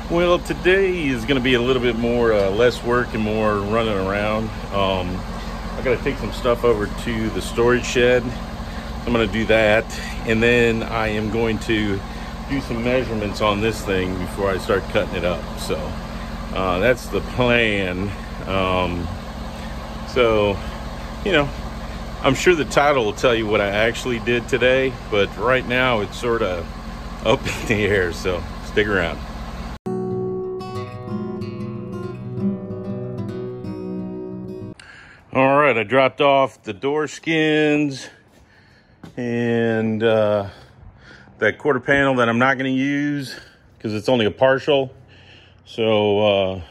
Well, today is going to be a little bit more less work and more running around. I got to take some stuff over to the storage shed. I'm going to do that, and then I am going to do some measurements on this thing before I start cutting it up. So that's the plan. So, you know, I'm sure the title will tell you what I actually did today, but right now it's sort of up in the air, so stick around. All right, I dropped off the door skins and that quarter panel that I'm not going to use because it's only a partial. So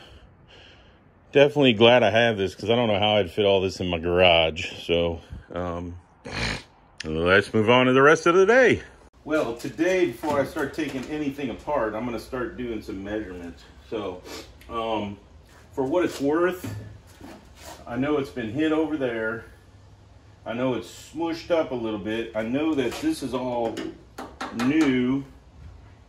definitely glad I have this because I don't know how I'd fit all this in my garage. So let's move on to the rest of the day. Well, today, before I start taking anything apart, I'm going to start doing some measurements. So for what it's worth, I know it's been hit over there. I know it's smushed up a little bit. I know that this is all new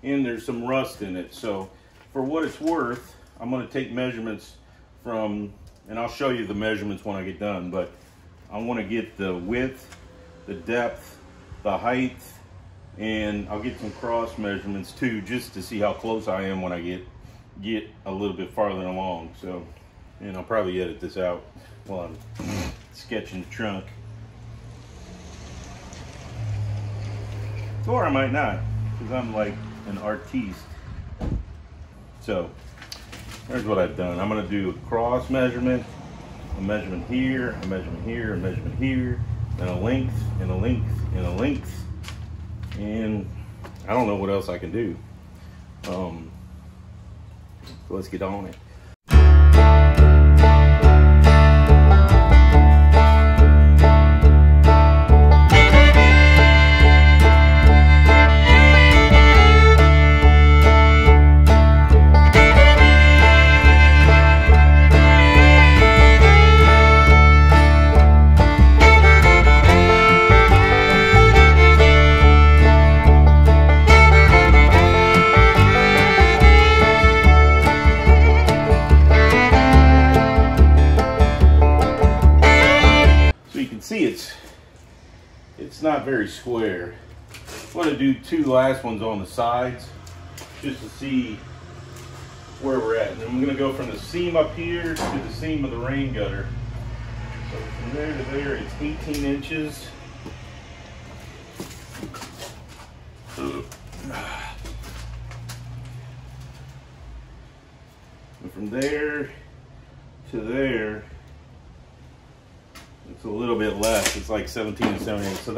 and there's some rust in it. So for what it's worth, I'm going to take measurements from, and I'll show you the measurements when I get done, but I want to get the width, the depth, the height, and I'll get some cross measurements too, just to see how close I am when I get a little bit farther along. So, and I'll probably edit this out while I'm sketching the trunk. Or I might not, because I'm like an artiste. So, here's what I've done. I'm going to do a cross measurement, a measurement here, a measurement here, a measurement here, and a length, and a length, and a length. And I don't know what else I can do. So let's get on it. It's not very square. I'm going to do two last ones on the sides just to see where we're at. And then I'm going to go from the seam up here to the seam of the rain gutter. So from there to there, it's 18 inches. And from there to there, it's a little bit less. It's like 17 and 78. So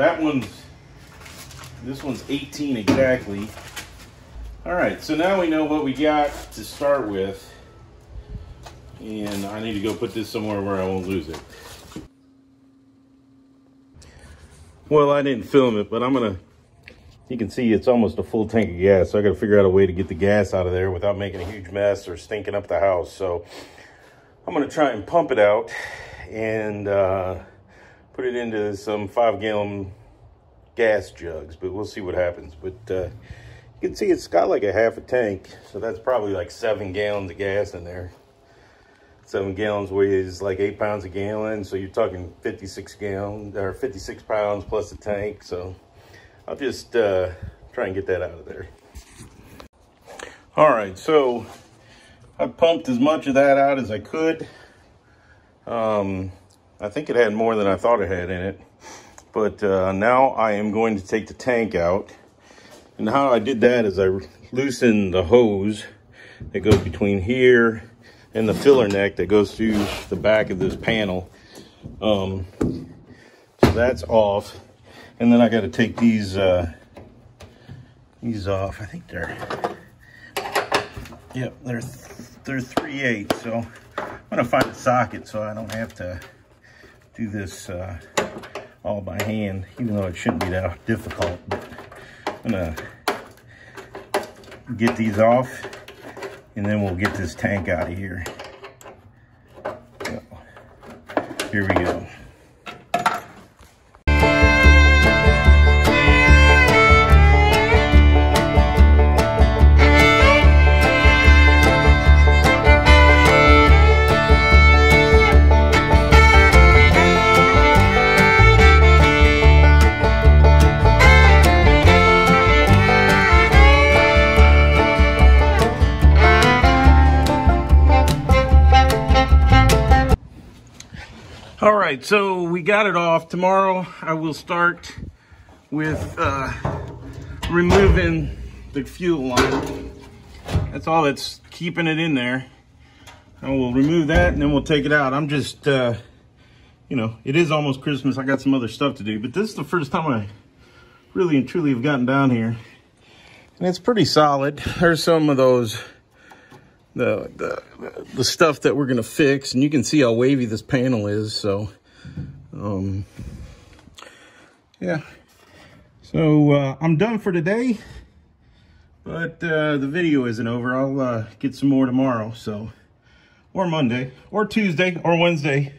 this one's 18 exactly. All right, so now we know what we got to start with. And I need to go put this somewhere where I won't lose it. Well, I didn't film it, but you can see it's almost a full tank of gas. So I got to figure out a way to get the gas out of there without making a huge mess or stinking up the house. So I'm going to try and pump it out and put it into some 5-gallon gas jugs, but we'll see what happens. But you can see it's got like a half a tank, so that's probably like 7 gallons of gas in there. 7 gallons weighs like 8 pounds a gallon, so you're talking 56 gallons or 56 pounds plus a tank. So I'll just try and get that out of there. All right, so I pumped as much of that out as I could. I think it had more than I thought it had in it, but now I am going to take the tank out. And how I did that is I loosened the hose that goes between here and the filler neck that goes through the back of this panel. So that's off, and then I got to take these off. I think they're 3/8. So I'm gonna find a socket so I don't have to do this all by hand, even though it shouldn't be that difficult. But I'm gonna get these off, and then we'll get this tank out of here. So, here we go. All right, so we got it off. Tomorrow I will start with removing the fuel line. That's all that's keeping it in there. I will remove that and then we'll take it out. I'm just, you know, it is almost Christmas. I got some other stuff to do, but this is the first time I really and truly have gotten down here. And it's pretty solid. There's some of those, the stuff that we're gonna fix, and you can see how wavy this panel is. So, yeah. So I'm done for today, but the video isn't over. I'll get some more tomorrow, so, or Monday, or Tuesday, or Wednesday.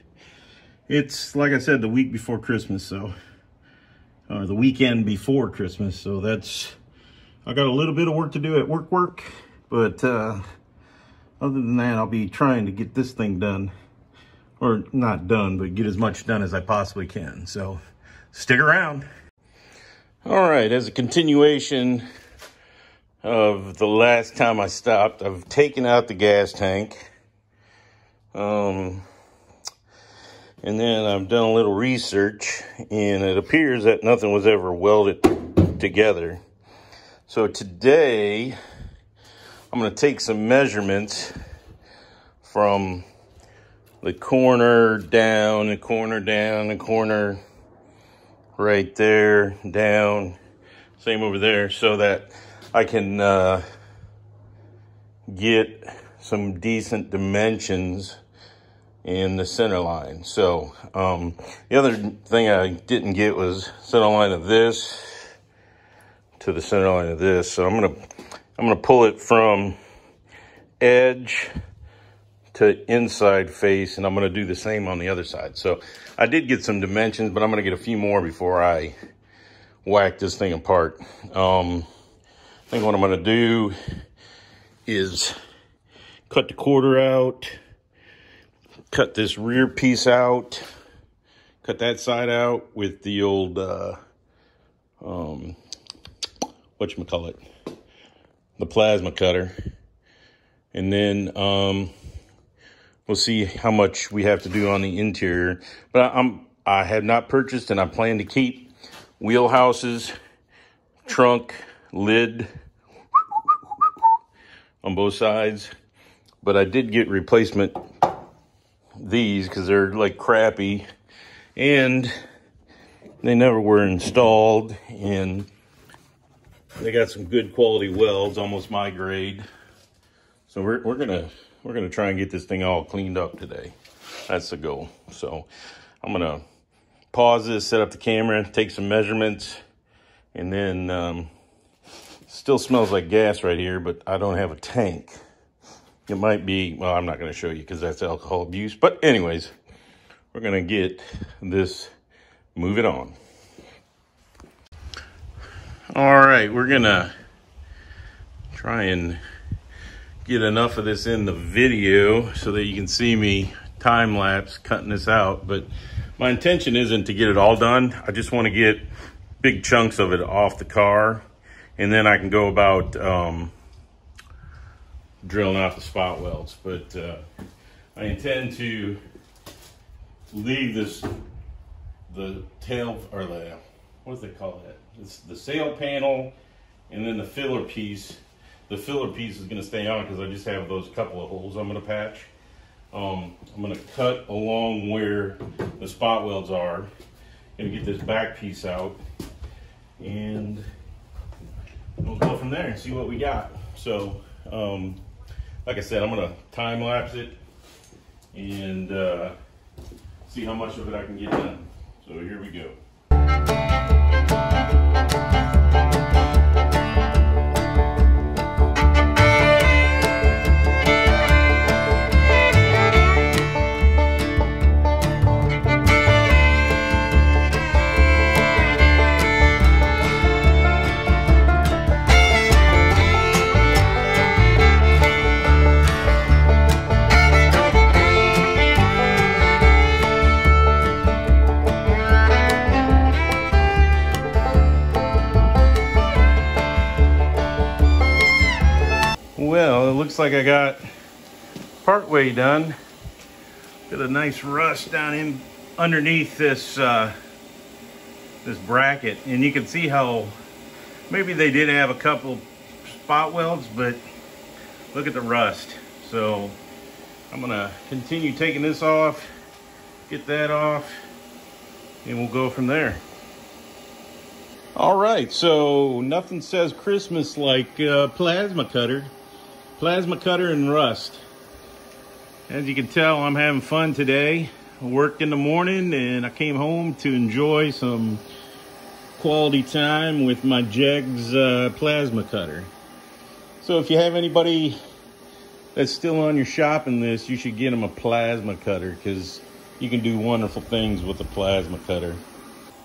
It's, like I said, the week before Christmas, so, the weekend before Christmas. So that's, I got a little bit of work to do at work, but other than that, I'll be trying to get this thing done. Or not done, but get as much done as I possibly can. So stick around. All right, as a continuation of the last time I stopped, I've taken out the gas tank. And then I've done a little research, and it appears that nothing was ever welded together. So today, I'm going to take some measurements from the corner down, the corner down, the corner right there, down, same over there, so that I can get some decent dimensions in the center line. So the other thing I didn't get was center line of this to the center line of this. So I'm gonna pull it from edge to inside face, and I'm gonna do the same on the other side. So I did get some dimensions, but I'm gonna get a few more before I whack this thing apart. I think what I'm gonna do is cut the quarter out, cut this rear piece out, cut that side out with the old, whatchamacallit, the plasma cutter. And then we'll see how much we have to do on the interior. But I have not purchased, and I plan to keep wheelhouses, trunk, lid on both sides. But I did get replacement these because they're like crappy and they never were installed, and they got some good quality welds, almost my grade. So we're gonna try and get this thing all cleaned up today. That's the goal. So I'm gonna pause this, set up the camera, take some measurements, and then still smells like gas right here, but I don't have a tank. It might be, well, I'm not going to show you because that's alcohol abuse. But anyways, we're going to get this moving on. All right, we're going to try and get enough of this in the video so that you can see me time lapse cutting this out. But my intention isn't to get it all done. I just want to get big chunks of it off the car, and then I can go about drilling out the spot welds. But I intend to leave the tail, or the, what do they call that? It's the sail panel, and then the filler piece. The filler piece is going to stay on because I just have those couple of holes I'm going to patch. I'm going to cut along where the spot welds are. Going to get this back piece out, and we'll go from there and see what we got. So, like I said, I'm gonna time lapse it and see how much of it I can get done. So here we go. Well, it looks like I got part way done. Got a nice rust down in underneath this this bracket, and you can see how maybe they did have a couple spot welds, but look at the rust. So I'm gonna continue taking this off, get that off, and we'll go from there. All right, so nothing says Christmas like plasma cutter and rust. As you can tell, I'm having fun today. I worked in the morning and I came home to enjoy some quality time with my Jegs plasma cutter. So if you have anybody that's still on your shopping list, you should get them a plasma cutter, because you can do wonderful things with a plasma cutter.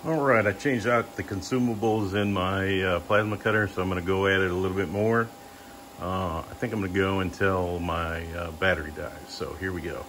All right, I changed out the consumables in my plasma cutter, so I'm going to go at it a little bit more. I think I'm going to go until my battery dies. So here we go.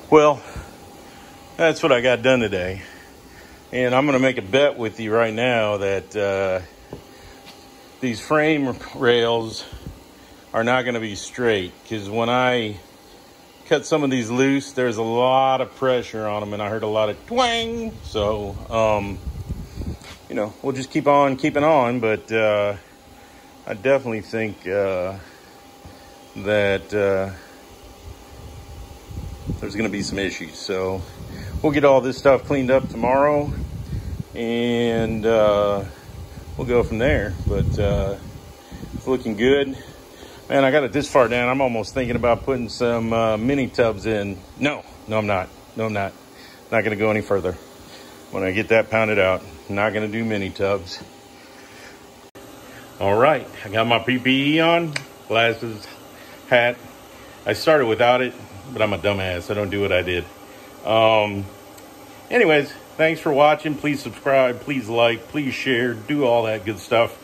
Well, that's what I got done today. And I'm going to make a bet with you right now that these frame rails are not going to be straight. Because when I cut some of these loose, there's a lot of pressure on them. And I heard a lot of twang. So, you know, we'll just keep on keeping on. But I definitely think that there's going to be some issues. So we'll get all this stuff cleaned up tomorrow, and we'll go from there. But it's looking good. Man, I got it this far down, I'm almost thinking about putting some mini tubs in. No, I'm not. Not going to go any further. When I get that pounded out, I'm not going to do mini tubs. All right, I got my PPE on, glasses, hat. I started without it, but I'm a dumbass. I don't do what I did. Anyways, thanks for watching. Please subscribe, please like, please share, do all that good stuff.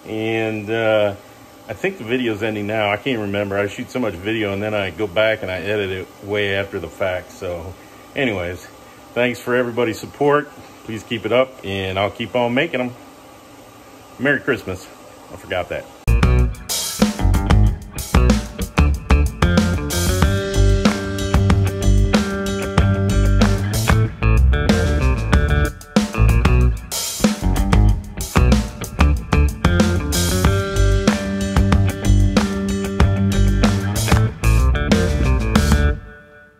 And I think the video's ending now. I can't remember. I shoot so much video and then I go back and I edit it way after the fact. So anyways, thanks for everybody's support. Please keep it up, and I'll keep on making them. Merry Christmas. I forgot that.